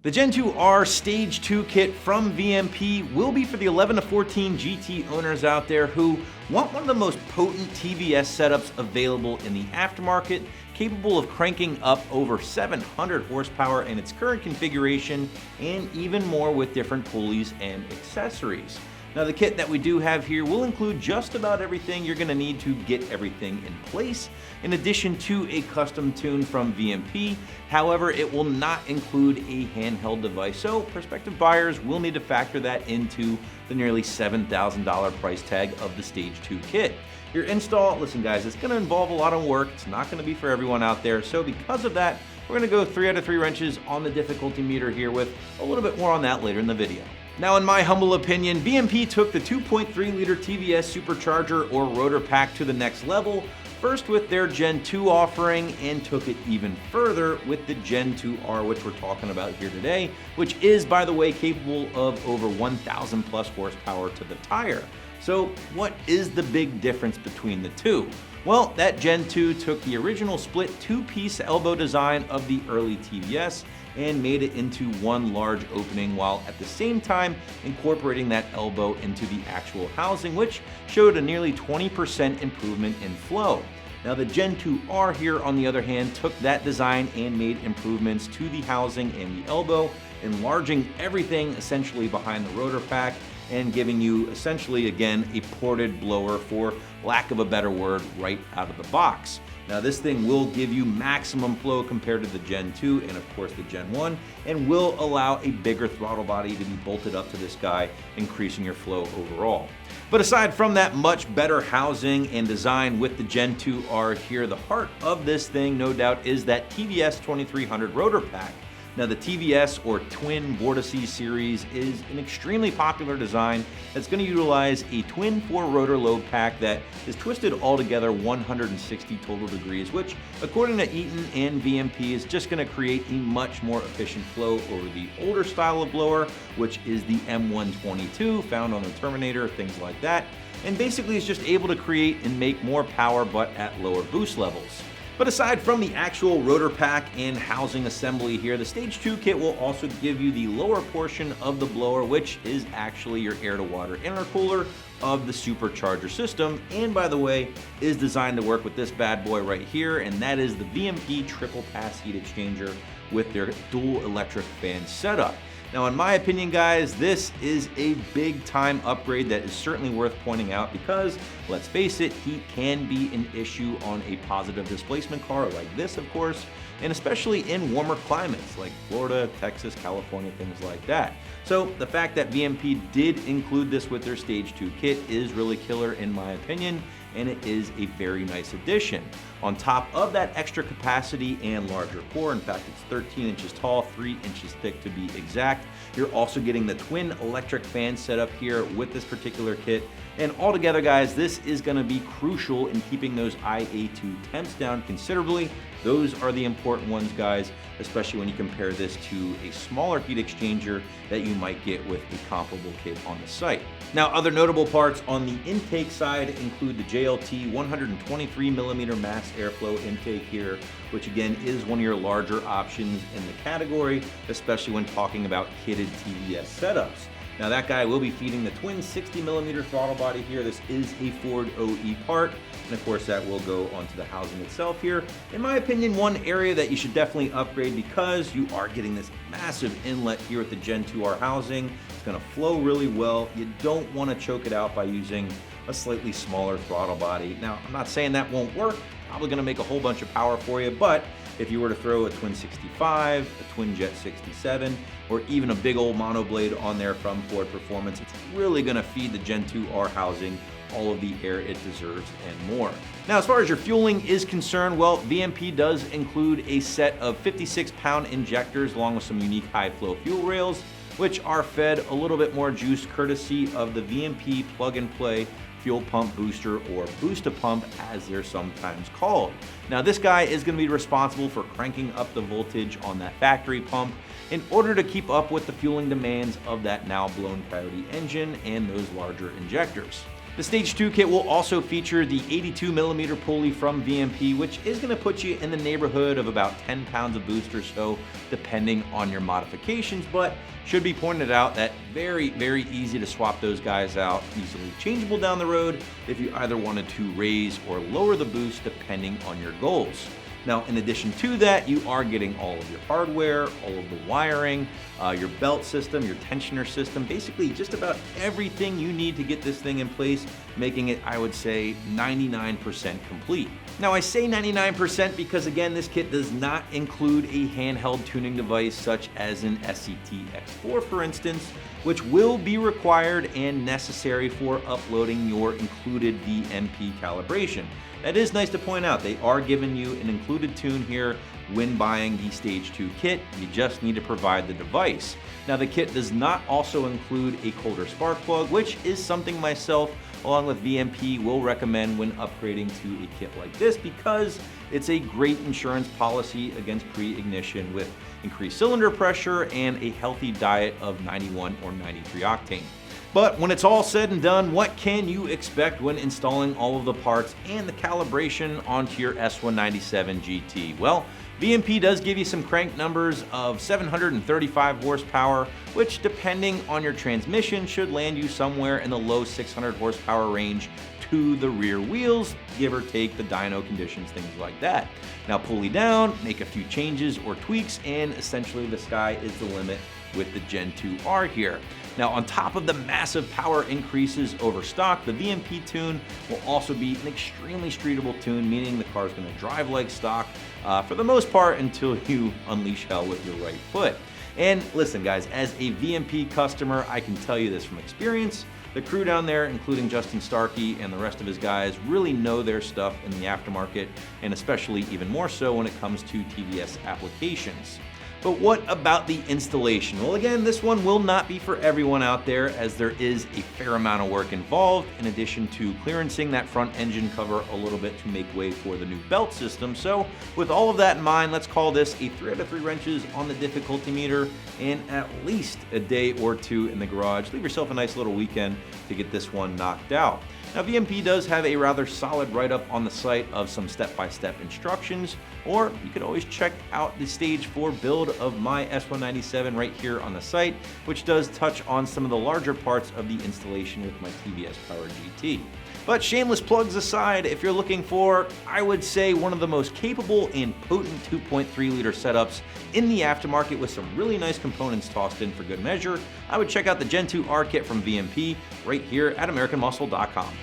The Gen 2R Stage 2 kit from VMP will be for the 11 to 14 GT owners out there who want one of the most potent TVS setups available in the aftermarket, capable of cranking up over 700 horsepower in its current configuration, and even more with different pulleys and accessories. Now, the kit that we do have here will include just about everything you're going to need to get everything in place, in addition to a custom tune from VMP. However, it will not include a handheld device, so prospective buyers will need to factor that into the nearly $7,000 price tag of the Stage 2 kit. Your install, listen guys, it's going to involve a lot of work. It's not going to be for everyone out there, so because of that, we're going to go 3 out of 3 wrenches on the difficulty meter here, with a little bit more on that later in the video. Now, in my humble opinion, VMP took the 2.3L TVS Supercharger or Rotor Pack to the next level, first with their Gen 2 offering, and took it even further with the Gen 2R, which we're talking about here today, which is, by the way, capable of over 1,000 plus horsepower to the tire. So what is the big difference between the two? Well, that Gen 2 took the original split 2-piece elbow design of the early TVS and made it into one large opening, while at the same time incorporating that elbow into the actual housing, which showed a nearly 20% improvement in flow. Now, the Gen 2R here, on the other hand, took that design and made improvements to the housing and the elbow, enlarging everything essentially behind the rotor pack and giving you essentially, again, a ported blower, for lack of a better word, right out of the box. Now, this thing will give you maximum flow compared to the Gen 2 and of course the Gen 1, and will allow a bigger throttle body to be bolted up to this guy, increasing your flow overall. But aside from that much better housing and design with the Gen 2R here, the heart of this thing, no doubt, is that TVS 2300 rotor pack. Now, the TVS, or Twin Vortices series, is an extremely popular design that's going to utilize a twin 4-rotor load pack that is twisted altogether 160 total degrees, which, according to Eaton and VMP, is just going to create a much more efficient flow over the older style of blower, which is the M122, found on the Terminator, things like that, and basically is just able to create and make more power but at lower boost levels. But aside from the actual rotor pack and housing assembly here, the Stage 2 kit will also give you the lower portion of the blower, which is actually your air-to-water intercooler of the supercharger system, and by the way, is designed to work with this bad boy right here, and that is the VMP triple pass heat exchanger with their dual electric fan setup. Now, in my opinion, guys, this is a big time upgrade that is certainly worth pointing out because, let's face it, heat can be an issue on a positive displacement car like this, of course, and especially in warmer climates like Florida, Texas, California, things like that. So the fact that VMP did include this with their Stage 2 kit is really killer in my opinion, and it is a very nice addition. On top of that extra capacity and larger core, in fact it's 13 inches tall, 3 inches thick to be exact, you're also getting the twin electric fan setup here with this particular kit. And altogether, guys, this is going to be crucial in keeping those IA2 temps down considerably. Those are the important ones, guys, especially when you compare this to a smaller heat exchanger that you might get with a comparable kit on the site. Now, other notable parts on the intake side include the JLT 123mm mass airflow intake here, which again is one of your larger options in the category, especially when talking about kitted TVS setups. Now, that guy will be feeding the twin 60mm throttle body here. This is a Ford OE part, and of course that will go onto the housing itself here. In my opinion, one area that you should definitely upgrade, because you are getting this massive inlet here with the Gen 2R housing. It's going to flow really well. You don't want to choke it out by using a slightly smaller throttle body. Now, I'm not saying that won't work. Probably going to make a whole bunch of power for you, but if you were to throw a Twin 65, a Twin Jet 67, or even a big old monoblade on there from Ford Performance, it's really going to feed the Gen 2R housing all of the air it deserves and more. Now, as far as your fueling is concerned, well, VMP does include a set of 56-pound injectors along with some unique high-flow fuel rails, which are fed a little bit more juice courtesy of the VMP plug-and-play fuel pump booster, or boost-a-pump as they're sometimes called. Now, this guy is going to be responsible for cranking up the voltage on that factory pump in order to keep up with the fueling demands of that now blown Coyote engine and those larger injectors. The Stage 2 kit will also feature the 82mm pulley from VMP, which is going to put you in the neighborhood of about 10 pounds of boost or so, depending on your modifications, but should be pointed out that very easy to swap those guys out, easily changeable down the road if you either wanted to raise or lower the boost depending on your goals. Now, in addition to that, you are getting all of your hardware, all of the wiring, your belt system, your tensioner system, basically just about everything you need to get this thing in place, making it, I would say, 99% complete. Now, I say 99% because, again, this kit does not include a handheld tuning device such as an SCT X4, for instance, which will be required and necessary for uploading your included VMP calibration. That is nice to point out. They are giving you an included tune here when buying the Stage 2 kit. You just need to provide the device. Now, the kit does not also include a colder spark plug, which is something myself, along with VMP, will recommend when upgrading to a kit like this because it's a great insurance policy against pre-ignition with increased cylinder pressure and a healthy diet of 91 or 93 octane. But when it's all said and done, what can you expect when installing all of the parts and the calibration onto your S197 GT? Well, VMP does give you some crank numbers of 735 horsepower, which depending on your transmission should land you somewhere in the low 600 horsepower range to the rear wheels, give or take the dyno conditions, things like that. Now, pulley down, make a few changes or tweaks, and essentially the sky is the limit with the Gen 2R here. Now, on top of the massive power increases over stock, the VMP tune will also be an extremely streetable tune, meaning the car is going to drive like stock for the most part until you unleash hell with your right foot. And listen, guys, as a VMP customer, I can tell you this from experience. The crew down there, including Justin Starkey and the rest of his guys, really know their stuff in the aftermarket, and especially even more so when it comes to TVS applications. But what about the installation? Well, again, this one will not be for everyone out there, as there is a fair amount of work involved, in addition to clearancing that front engine cover a little bit to make way for the new belt system. So with all of that in mind, let's call this a 3 out of 3 wrenches on the difficulty meter and at least a day or two in the garage. Leave yourself a nice little weekend to get this one knocked out. Now, VMP does have a rather solid write-up on the site of some step-by-step instructions, or you could always check out the Stage 4 build of my S197 right here on the site, which does touch on some of the larger parts of the installation with my TVS Power GT. But shameless plugs aside, if you're looking for, I would say, one of the most capable and potent 2.3-liter setups in the aftermarket with some really nice components tossed in for good measure, I would check out the Gen 2R kit from VMP right here at AmericanMuscle.com.